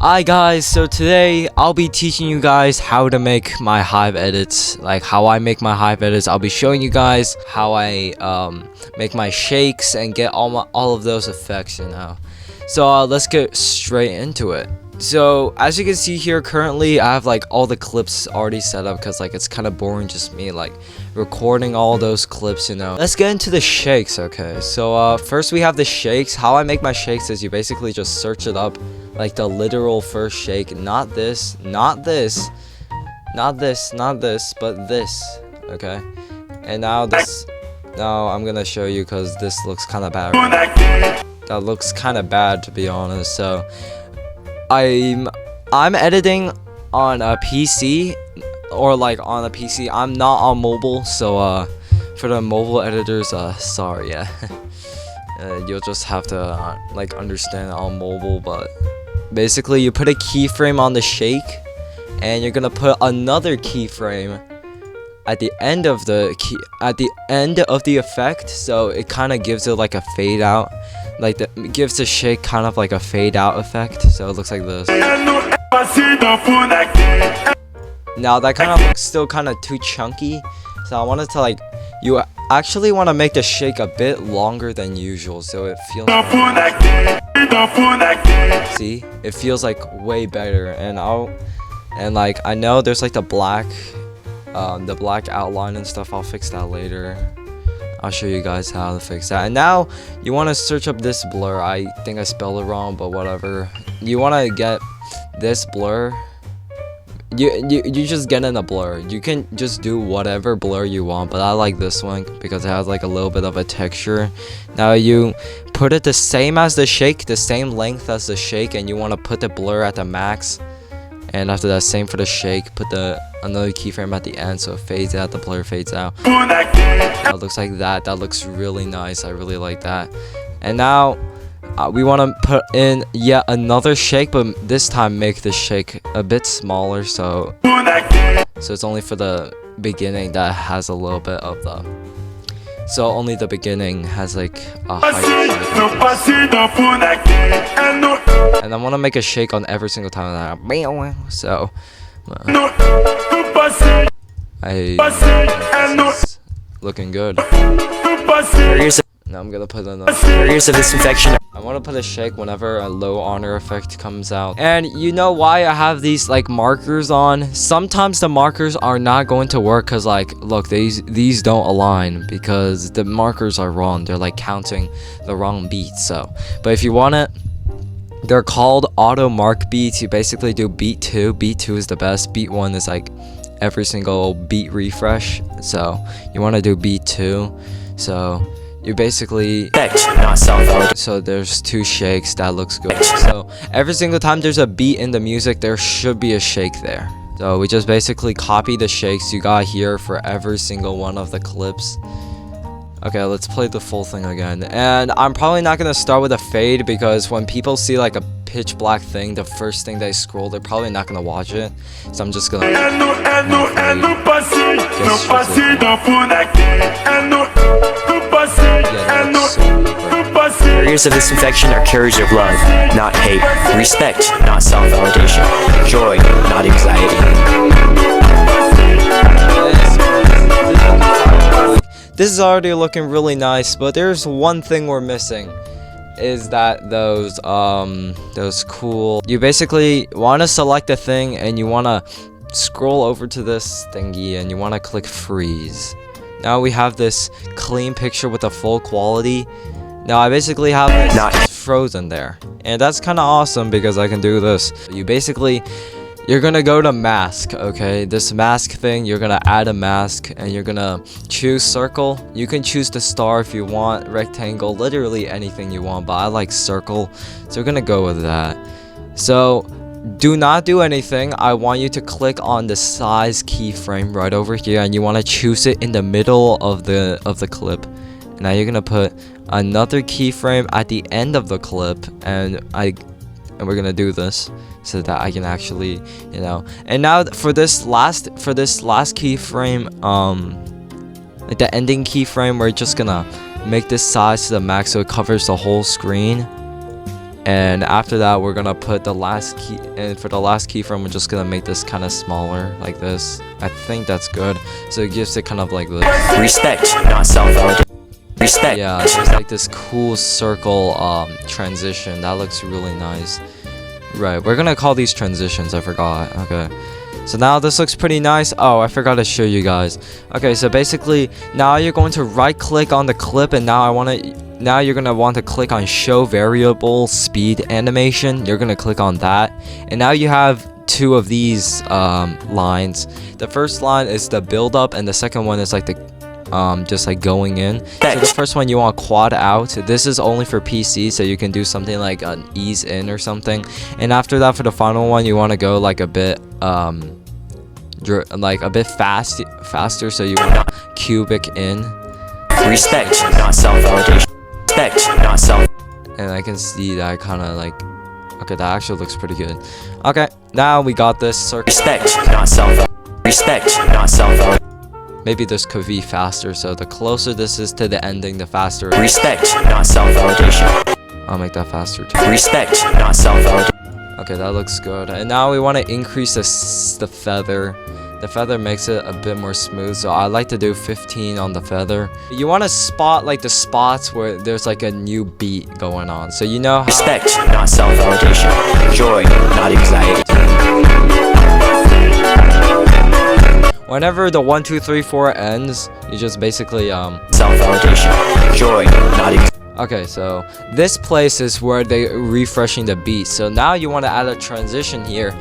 Hi guys, so today I'll be teaching you guys how to make my Hive edits, like how I make my Hive edits. I'll be showing you guys how I make my shakes and get all of those effects, you know. So let's get straight into it. So as you can see here, currently I have like all the clips already set up because like it's kind of boring just me like recording all those clips, you know. Let's get into the shakes. Okay, so first we have the shakes. How I make my shakes is you basically just search it up, like the literal first shake, not this, but this, okay. And now I'm gonna show you because this looks kind of bad. That looks kind of bad, to be honest. So I'm editing on a PC, or like on a PC. I'm not on mobile, so for the mobile editors, sorry, yeah. You'll just have to like understand it on mobile. But basically you put a keyframe on the shake and you're gonna put another keyframe at the end of the effect, so it kind of gives it like a fade out. Like gives the shake kind of like a fade out effect, so it looks like this. Now that kind of looks still kind of too chunky, so I wanted to like, you actually want to make the shake a bit longer than usual, so it feels see, it feels like way better. And like I know there's like the black outline and stuff. I'll fix that later. I'll show you guys how to fix that. And now you want to search up this blur. I think I spelled it wrong, but whatever. You want to get this blur. You just get in a blur. You can just do whatever blur you want, but I like this one because it has like a little bit of a texture. Now you put it the same as the shake, the same length as the shake, and you want to put the blur at the max. And after that, same for the shake, put another keyframe at the end so it fades out, the blur fades out. That looks like that. That looks really nice. I really like that. And now we want to put in yet another shake, but this time make the shake a bit smaller, so it's only for the beginning that has a little bit of the, so only the beginning has like a higher shake. And I want to make a shake on every single time that so looking good. Now I'm gonna put another areas of disinfection. I want to put a shake whenever a low honor effect comes out. And you know why I have these like markers on? Sometimes the markers are not going to work because like, look, these don't align because the markers are wrong. They're like counting the wrong beats. So, but if you want it, they're called auto mark beats. You basically do beat 2. Beat 2 is the best. Beat 1 is like every single beat refresh. So you want to do beat 2. So you basically so there's 2 shakes. That looks good. So every single time there's a beat in the music, there should be a shake there. So we just basically copy the shakes you got here for every single one of the clips. Okay, let's play the full thing again. And I'm probably not gonna start with a fade because when people see like a pitch black thing, the first thing they scroll, they're probably not gonna watch it. So I'm just gonna Barriers of disinfection are carriers of love, not hate. Respect, not self-validation. Joy, not anxiety. This is already looking really nice, but there's one thing we're missing. Is that those cool, you basically want to select a thing and you want to scroll over to this thingy and you want to click freeze. Now we have this clean picture with a full quality. Now I basically have this frozen there, and that's kind of awesome because I can do this. You're gonna go to mask, okay? This mask thing, you're gonna add a mask and you're gonna choose circle. You can choose the star if you want, rectangle, literally anything you want, but I like circle, so we're gonna go with that. So do not do anything. I want you to click on the size keyframe right over here, and you want to choose it in the middle of the clip. And now you're gonna put another keyframe at the end of the clip, and we're gonna do this so that I can actually, you know. And now for this last keyframe, like the ending keyframe, we're just gonna make this size to the max so it covers the whole screen. And after that, we're gonna put the last key, and for the last keyframe, we're just gonna make this kind of smaller, like this. I think that's good. So it gives it kind of like this. Respect, not self-validation. Respect. Yeah, there's like this cool circle transition. That looks really nice. Right, we're gonna call these transitions. I forgot. Okay. So now this looks pretty nice. Oh, I forgot to show you guys. Okay, so basically now you're going to right click on the clip, and now you're gonna want to click on show variable speed animation. You're gonna click on that, and now you have two of these lines. The first line is the build up, and the second one is like the just like going in. So the first one you want quad out. This is only for PC, so you can do something like an ease in or something. And after that, for the final one, you want to go like a bit faster, so you want cubic in. Respect, not self-validation. Respect, not self. And I can see that kind of like, okay, that actually looks pretty good. Okay, now we got this circle. Respect, not self. Respect, not self. Maybe this could be faster, so the closer this is to the ending, the faster. Respect, not self-validation. I'll make that faster too. Respect, not self-validation. Okay, that looks good. And now we want to increase the feather. The feather makes it a bit more smooth, so I like to do 15 on the feather. You want to spot like the spots where there's like a new beat going on, so you know how. Respect, not self-validation. Joy, not anxiety. Whenever the 1, 2, 3, 4 ends, you just basically self-validation. Joy, not anxiety. Okay, so this place is where they're refreshing the beat. So now you want to add a transition here,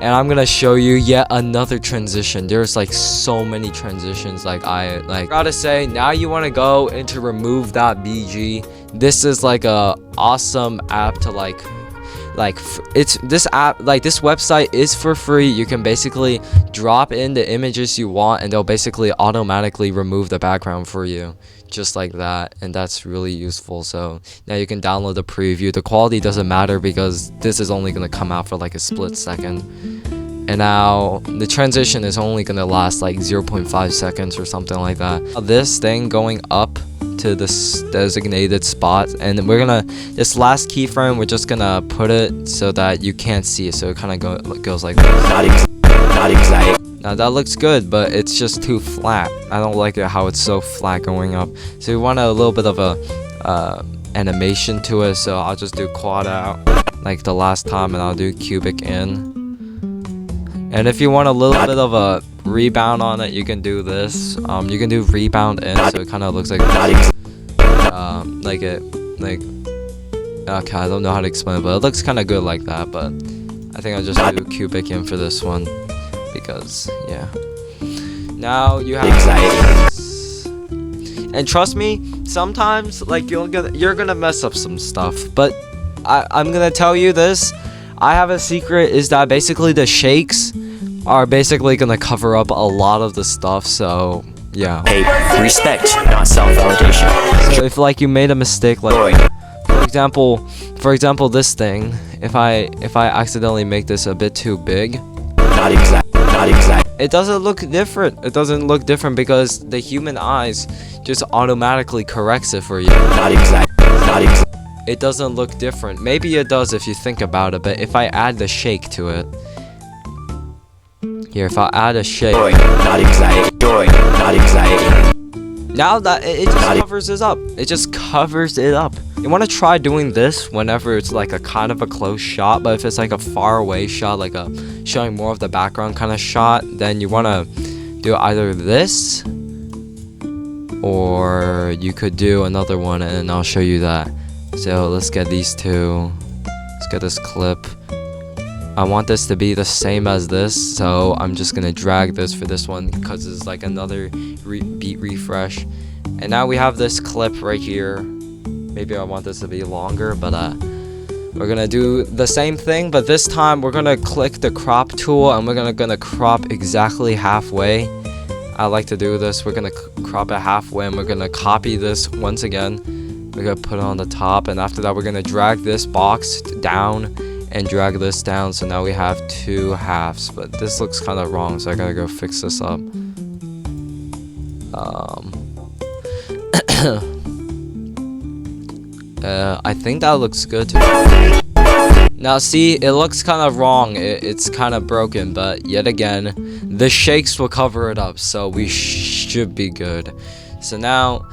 and I'm gonna show you yet another transition. There's like so many transitions. I gotta say, now you want to go into remove.bg. This is like a awesome app to it's this app, like this website is for free. You can basically drop in the images you want, and they'll basically automatically remove the background for you, just like that. And that's really useful. So now you can download the preview. The quality doesn't matter because this is only going to come out for like a split second. And now the transition is only going to last like 0.5 seconds or something like that. This thing going up to this designated spot, and we're gonna, this last keyframe, we're just gonna put it so that you can't see it, so it kind of goes like this. Not exactly. Now that looks good, but it's just too flat. I don't like it how it's so flat going up, so we want a little bit of a animation to it. So I'll just do quad out like the last time, and I'll do cubic in. And if you want a little bit of a rebound on it, you can do this. You can do rebound in, so it kind of looks like okay, I don't know how to explain it, but it looks kind of good like that. But I think I'll just do cubic in for this one because yeah. Now you have this. And trust me, sometimes like you're gonna mess up some stuff, but I'm gonna tell you this. I have a secret, is that basically the shakes are basically gonna cover up a lot of the stuff, so yeah. Hey, respect, not self-validation. So if like you made a mistake, like for example this thing, if I accidentally make this a bit too big, not exact. It doesn't look different. It doesn't look different because the human eyes just automatically corrects it for you. Not exact. It doesn't look different. Maybe it does if you think about it, but if I add the shake to it. Here, if I add a shake. Joy, not anxiety. Joy, not anxiety. Now that it just covers it up. It just covers it up. You want to try doing this whenever it's like a kind of a close shot, but if it's like a far away shot, like a showing more of the background kind of shot, then you want to do either this, or you could do another one, and I'll show you that. So let's get these two. Let's get this clip. I want this to be the same as this, so I'm just gonna drag this for this one because it's like another beat refresh. And now we have this clip right here. Maybe I want this to be longer, but we're gonna do the same thing, but this time we're gonna click the crop tool, and we're gonna crop exactly halfway. I like to do this. We're gonna crop it halfway, and we're gonna copy this once again. We're gonna put it on the top, and after that we're gonna drag this box down and drag this down, so now we have two halves. But this looks kind of wrong, so I gotta go fix this up. I think that looks good too. Now see, it looks kind of wrong, it's kind of broken, but yet again, the shakes will cover it up, so we should be good. So now,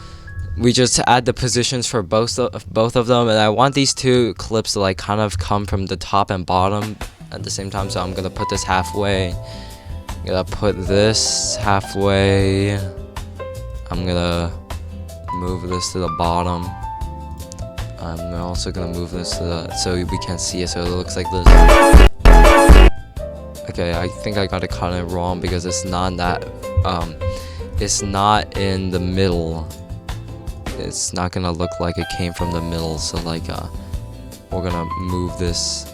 we just add the positions for both of them, and I want these two clips to like kind of come from the top and bottom at the same time, so I'm gonna put this halfway. I'm gonna put this halfway. I'm gonna move this to the bottom. I'm also gonna move this to the, so we can't see it, so it looks like this. Okay, I think I got it kind of wrong because it's not that, it's not in the middle. It's not gonna look like it came from the middle, so like, we're gonna move this.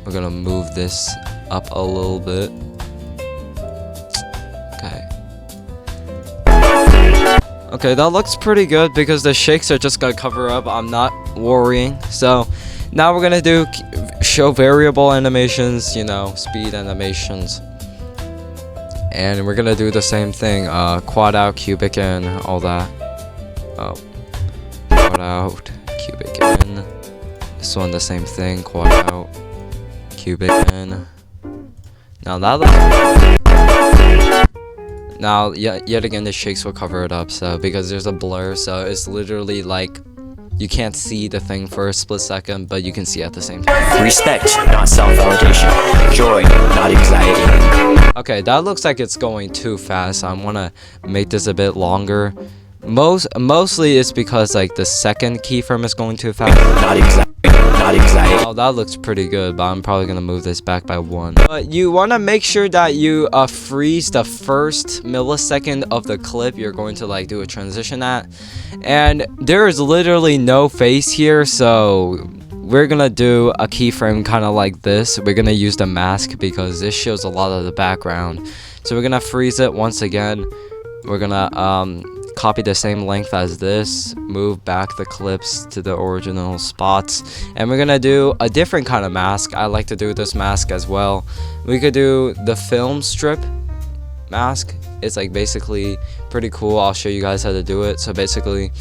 We're gonna move this up a little bit. Okay. Okay, that looks pretty good because the shakes are just gonna cover up. I'm not worrying. So now we're gonna do show variable animations, you know, speed animations, and we're gonna do the same thing. Quad out, cubic in, all that. Oh, quad out, cubic in. This one the same thing. Quad out, cubic in. Now that looks. Now, yet again, the shakes will cover it up, so because there's a blur, so it's literally like you can't see the thing for a split second, but you can see at the same time. Respect, not self-validation. Joy, not anxiety. Okay, that looks like it's going too fast. I want to make this a bit longer. Mostly it's because like the second keyframe is going too fast. Not anxiety. Oh, that looks pretty good, but I'm probably gonna move this back by 1. But you want to make sure that you freeze the first millisecond of the clip you're going to like do a transition at, and there is literally no face here, so we're gonna do a keyframe kind of like this. We're gonna use the mask because this shows a lot of the background, so we're gonna freeze it once again. We're gonna copy the same length as this, move back the clips to the original spots, and we're gonna do a different kind of mask. I like to do this mask as well. We could do the film strip mask. It's like basically pretty cool. I'll show you guys how to do it. So basically,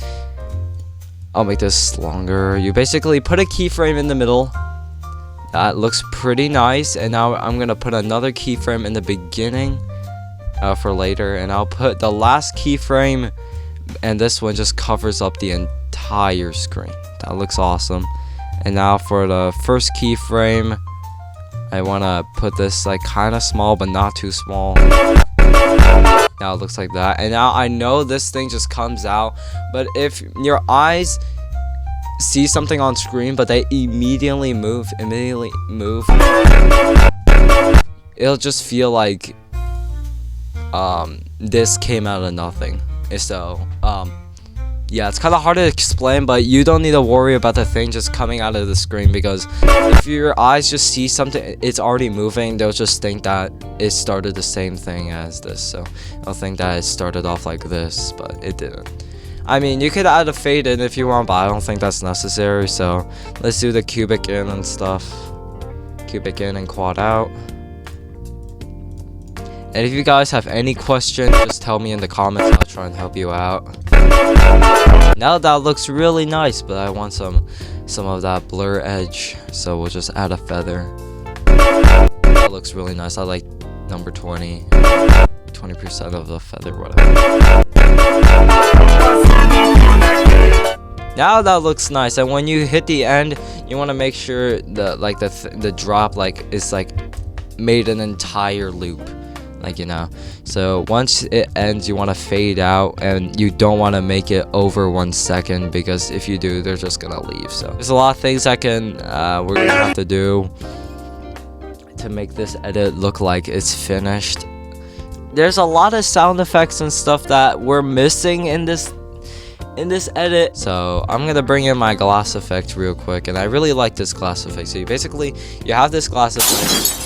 I'll make this longer. You basically put a keyframe in the middle. That looks pretty nice, and now I'm gonna put another keyframe in the beginning for later, and I'll put the last keyframe, and this one just covers up the entire screen. That looks awesome. And now for the first keyframe, I want to put this like kind of small but not too small. Now it looks like that, and now I know this thing just comes out, but if your eyes see something on screen but they immediately move, it'll just feel like this came out of nothing. So yeah, it's kind of hard to explain, but you don't need to worry about the thing just coming out of the screen, because if your eyes just see something, it's already moving, they'll just think that it started the same thing as this. So they'll think that it started off like this, but it didn't. I mean, you could add a fade in if you want, but I don't think that's necessary. So let's do the cubic in and stuff. Cubic in and quad out. And if you guys have any questions, just tell me in the comments. I'll try and help you out. Now that looks really nice, but I want some of that blur edge, so we'll just add a feather. That looks really nice. I like number 20% of the feather, whatever. Now that looks nice, and when you hit the end, you want to make sure the drop is like made an entire loop. Like, you know, so once it ends, you want to fade out, and you don't want to make it over 1 second, because if you do, they're just gonna leave. So there's a lot of things we're gonna have to do to make this edit look like it's finished. There's a lot of sound effects and stuff that we're missing in this edit. So I'm gonna bring in my glass effect real quick, and I really like this glass effect. So you have this glass effect.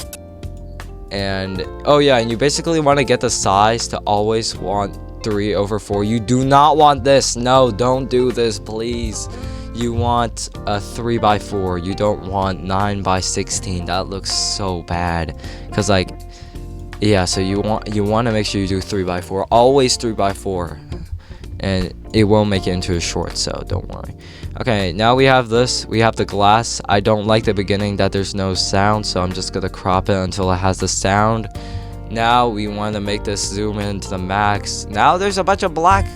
And oh yeah, and you basically want to get the size to always want 3/4. You do not want this. No, don't do this, please. You want a 3/4. You don't want 9/16. That looks so bad. Cause like, yeah. So you want to make sure you do 3/4. Always 3/4, and it won't make it into a short. So don't worry. Okay, now we have this. We have the glass. I don't like the beginning that there's no sound, so I'm just gonna crop it until it has the sound. Now we want to make this zoom in to the max. Now there's a bunch of black,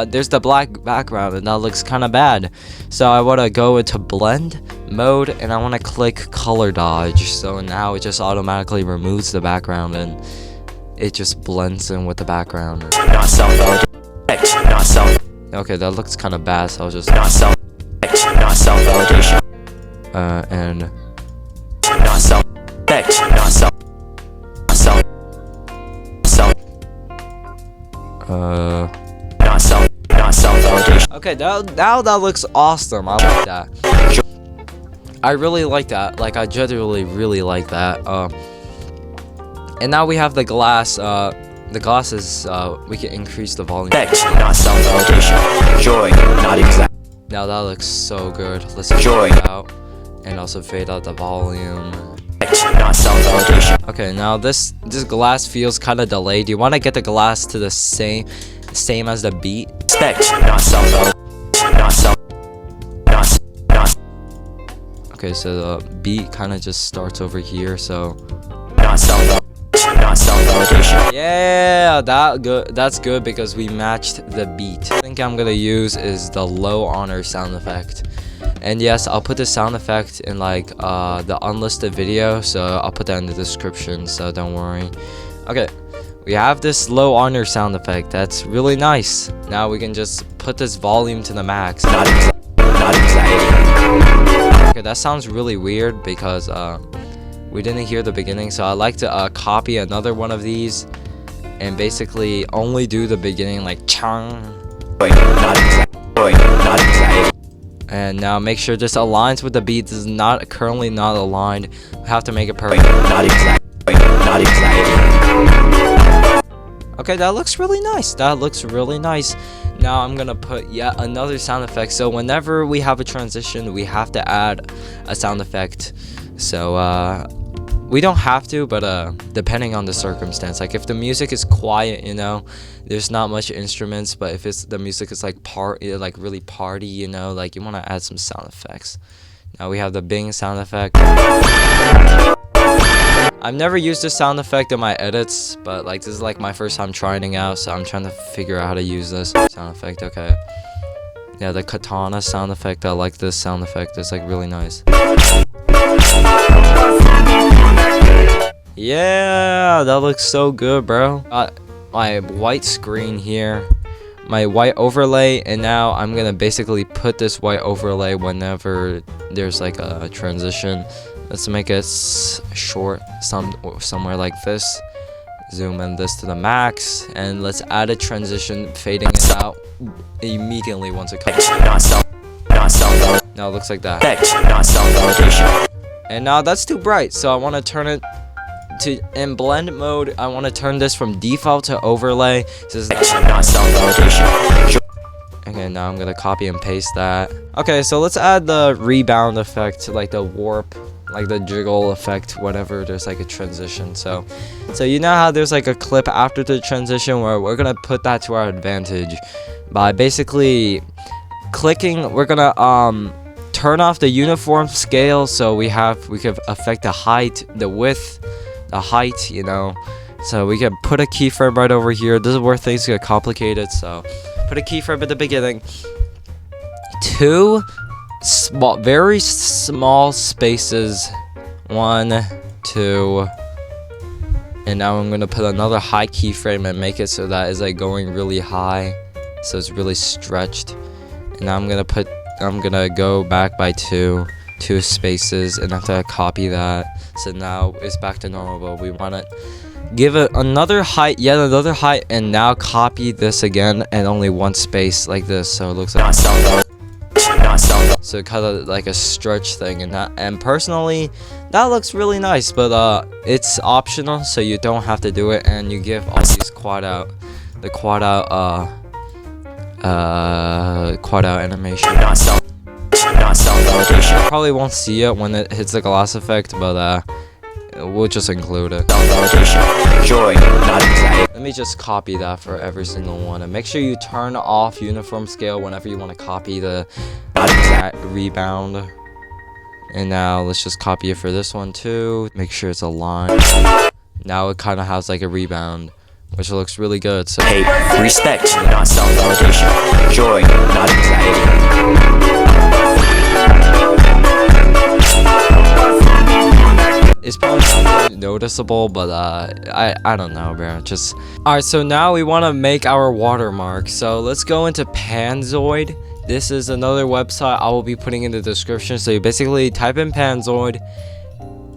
there's the black background, and that looks kind of bad. So I want to go into blend mode, and I want to click color dodge. So now it just automatically removes the background, and it just blends in with the background. Not self-validation. Not self. Okay, that looks kind of bad, so I'll just Not self. Not self-validation. And Not self. Not self. Not self. Not self-validation. okay, now that looks awesome. I like that. I really like that. Like, I genuinely really like that. And now we have the glass. The glass is, we can increase the volume. Not self-validation. Joy, not exact. Now that looks so good. Let's Joy. fade it out. And also fade out the volume. Not self-validation. Okay, now this glass feels kind of delayed. You want to get the glass to the same as the beat. Respect, not self-validation. Not self. Not. Okay, so the beat kind of just starts over here. So Not self-validation. Not self-validation. yeah, that's good because we matched the beat. I think I'm gonna use is the low honor sound effect. And yes, I'll put the sound effect in like the unlisted video, so I'll put that in the description, so don't worry. Okay, we have this low honor sound effect. That's really nice. Now we can just put this volume to the max. Not anxiety. Okay, that sounds really weird because we didn't hear the beginning, so I like to copy another one of these and basically only do the beginning like chang. Not anxiety. And now make sure this aligns with the beat. This is not currently not aligned. We have to make it perfect. Not anxiety. Okay, that looks really nice. That looks really nice. Now I'm gonna put yet another sound effect. So whenever we have a transition, we have to add a sound effect. So we don't have to, but depending on the circumstance. Like if the music is quiet, you know, there's not much instruments, but if the music is like really party, you know, like you want to add some sound effects. Now we have the Bing sound effect. I've never used this sound effect in my edits, but like this is like my first time trying it out, so I'm trying to figure out how to use this sound effect. Okay. Yeah, the katana sound effect. I like this sound effect. It's like really nice. Yeah, that looks so good, bro. My white screen here, my white overlay, and now I'm gonna basically put this white overlay whenever there's like a transition. Let's make it short, somewhere like this. Zoom in this to the max, and let's add a transition, fading it out immediately once it comes. Now it looks like that. Not self-validation. And now that's too bright, so I want to turn it to in blend mode. I want to turn this from default to overlay. This is Not self-validation. okay, now I'm gonna copy and paste that. Okay, so let's add the rebound effect, like the warp, like the jiggle effect whenever there's like a transition. So you know how there's like a clip after the transition, where we're gonna put that to our advantage by basically clicking. We're gonna turn off the uniform scale, so we could affect the height, the width, the height, you know. So we can put a keyframe right over here. This is where things get complicated, so put a keyframe at the beginning. Two very small spaces, 1, 2, and now I'm gonna put another high keyframe and make it so that it's like going really high, so it's really stretched. And now I'm gonna go back by two spaces, and after I copy that, so now it's back to normal. But we want to give it another height, yet another height, and now copy this again and only one space like this, so it looks like so kind of like a stretch thing. And personally that looks really nice, but it's optional, so you don't have to do it, and you give all these quad out animation. Not self-validation. Probably won't see it when it hits the gloss effect, but we'll just include it. Self-validation, joy, not anxiety. Let me just copy that for every single one, and make sure you turn off uniform scale whenever you want to copy the rebound. And now let's just copy it for this one too. Make sure it's aligned. Now it kind of has like a rebound, which looks really good. So Hate, respect, not self-validation. Joy, not anxiety. it's probably not noticeable, but I don't know, bro. Just alright. So now we want to make our watermark. So let's go into Panzoid. This is another website I will be putting in the description. So you basically type in Panzoid,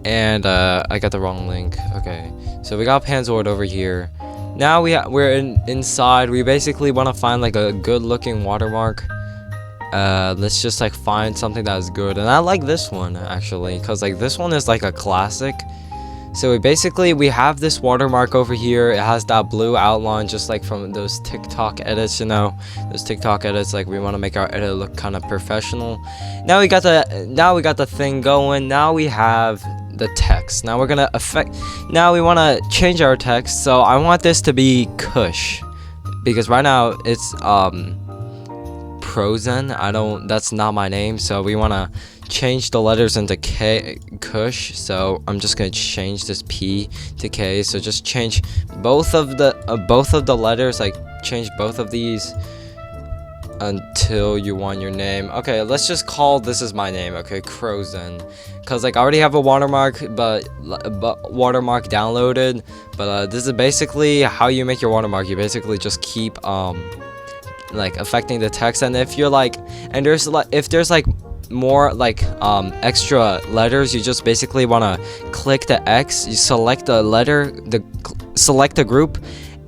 and I got the wrong link. Okay, so we got Panzoid over here. Now we're inside. We basically want to find like a good looking watermark. Let's just like find something that is good, and I like this one actually, because like this one is like a classic. So we have this watermark over here. It has that blue outline, just like from those TikTok edits, you know, those TikTok edits. Like we want to make our edit look kind of professional. Now we got the thing going. Now we have the text. Now we're gonna now we want to change our text. So I want this to be Kush, because right now it's Prozen. That's not my name, so we want to change the letters into Kush. So I'm just gonna change this P to K. So just change both of the letters, like change both of these until you want your name. Okay, let's just call this is my name. Okay, Crozen, because like I already have a watermark, but watermark downloaded. But this is basically how you make your watermark. You basically just keep like affecting the text, and if you're like, and there's like more like extra letters, you just basically want to click the X, you select the letter, select the group,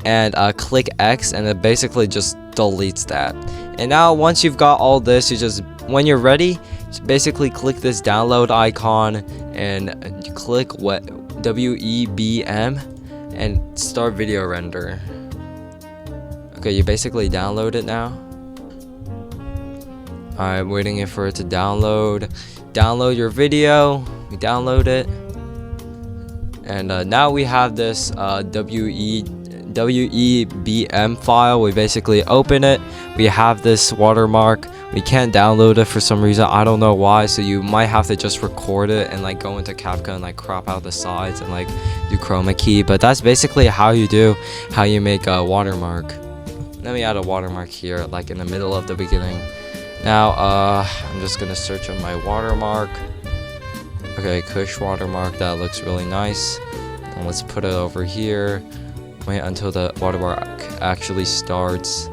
and click X, and it basically just deletes that. And now once you've got all this, you just, when you're ready, just basically click this download icon and you click WEBM and start video render. Okay, you basically download it now. Alright, waiting for it to download. Download your video. We download it. And now we have this WEBM file. We basically open it. We have this watermark. We can't download it for some reason. I don't know why. So you might have to just record it and like go into CapCut and like crop out the sides and like do chroma key. But that's basically how you make a watermark. Let me add a watermark here, like in the middle of the beginning. Now, I'm just gonna search on my watermark. Okay, Kush watermark, that looks really nice. And let's put it over here. Wait until the watermark actually starts.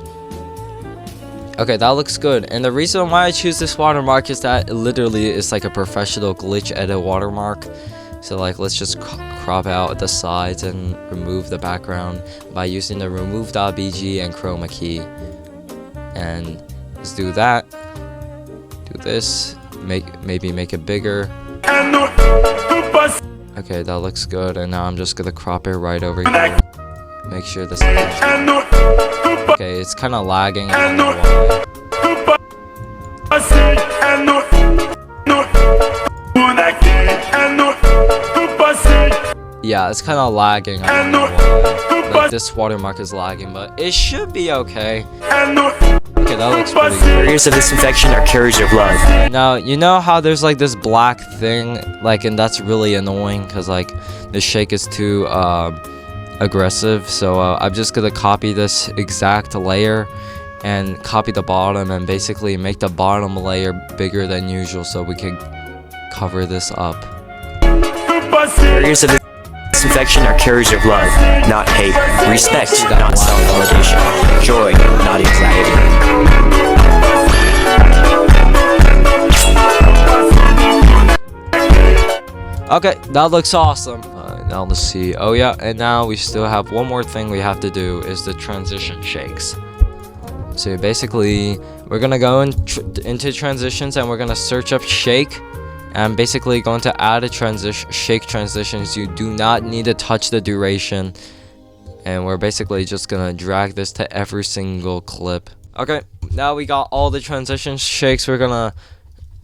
Okay, that looks good. And the reason why I choose this watermark is that it literally is like a professional glitch edit watermark. So like, let's just crop out the sides and remove the background by using the remove.bg and chroma key. And let's do that. Do this. Maybe make it bigger. Okay, that looks good. And now I'm just gonna crop it right over here. Make sure this. Okay, it's kind of lagging. I don't know why. Yeah, it's kind of lagging. I don't know why. Like, this watermark is lagging, but it should be okay. Okay, that looks pretty good. Barriers of disinfection are carriers of love. Now, you know how there's like this black thing, like, and that's really annoying because like the shake is too aggressive. So I'm just gonna copy this exact layer and copy the bottom and basically make the bottom layer bigger than usual so we can cover this up. Barriers of disinfection are carriers of love, not hate. Respect, not self-validation. Joy, not anxiety. Okay, that looks awesome. Now let's see. Oh yeah, and now we still have one more thing we have to do is the transition shakes. So basically, we're gonna go into transitions and we're gonna search up shake. I'm basically going to add a shake transitions. You do not need to touch the duration, and we're basically just gonna drag this to every single clip. Okay, now we got all the transition shakes. We're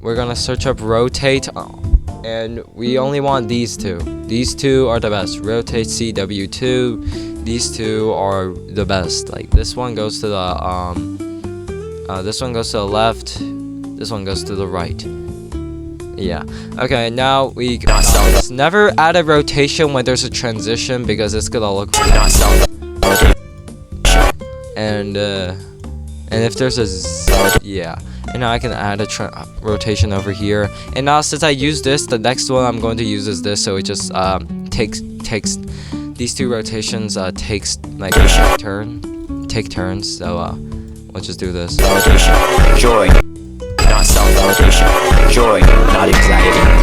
we're gonna search up rotate, and we only want these two. These two are the best. Rotate CW2. These two are the best. Like this one goes to the this one goes to the left. This one goes to the right. Yeah. Okay. Now we never add a rotation when there's a transition because it's gonna look. And if there's a yeah. And now I can add a rotation over here. And now since I use this, the next one I'm going to use is this. So it just takes these two rotations takes like take turns. So we'll just do this. Validation, joy, not self-validation. Joy, not anxiety.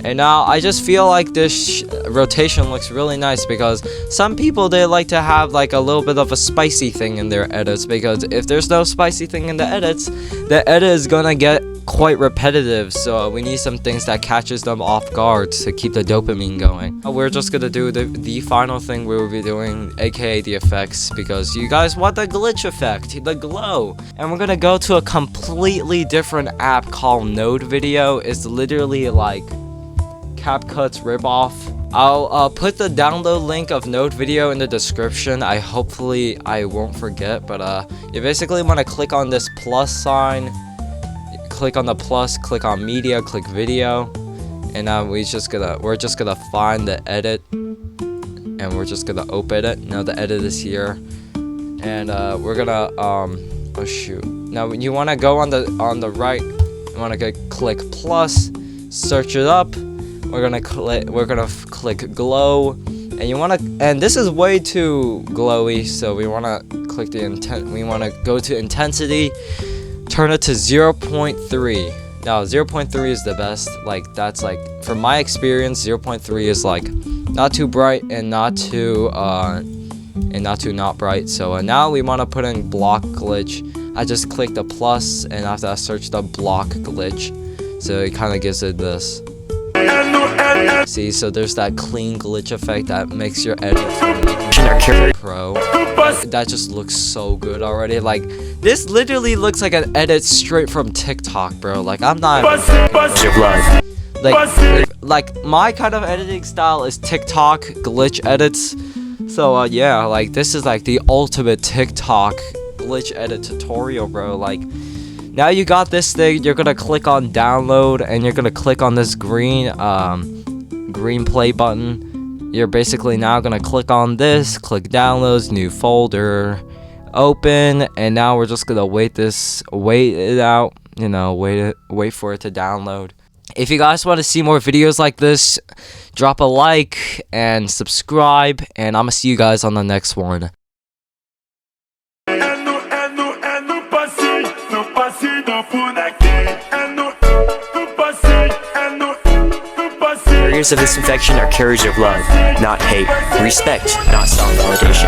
And now I just feel like this rotation looks really nice because some people, they like to have like a little bit of a spicy thing in their edits, because if there's no spicy thing in the edit is gonna get quite repetitive. So we need some things that catches them off guard to keep the dopamine going. We're just gonna do the final thing we will be doing, aka the effects, because you guys want the glitch effect, the glow. And we're gonna go to a completely different app called Node Video. It's literally like CapCut's ripoff. I'll put the download link of Node Video in the description. Hopefully I won't forget, but you basically want to click on this plus sign, click on the plus, click on media, click video, and now we're just gonna find the edit, and we're just gonna open it. Now the edit is here, and we're gonna oh shoot. Now you want to go on the right, you want to click plus, search it up. We're gonna click glow, and you wanna, and this is way too glowy, so we wanna click the we wanna go to intensity, turn it to 0.3. Now 0.3 is the best. Like that's like, from my experience, 0.3 is like not too bright and not too not bright. So now we wanna put in block glitch. I just click the plus, and after I search the block glitch, so it kind of gives it this. See, so there's that clean glitch effect that makes your edit pro. That just looks so good already. Like this literally looks like an edit straight from TikTok, bro. Like I'm not like my kind of editing style is TikTok glitch edits. So yeah, like this is like the ultimate TikTok glitch edit tutorial, bro. Like now you got this thing, you're gonna click on download, and you're gonna click on this green play button. You're basically now gonna click on this, click downloads, new folder, open, and now we're just gonna wait it out, you know, wait for it to download. If you guys want to see more videos like this, drop a like and subscribe, and I'm gonna see you guys on the next one. Barriers of this infection are carriers of love, not hate. Respect, not self-validation.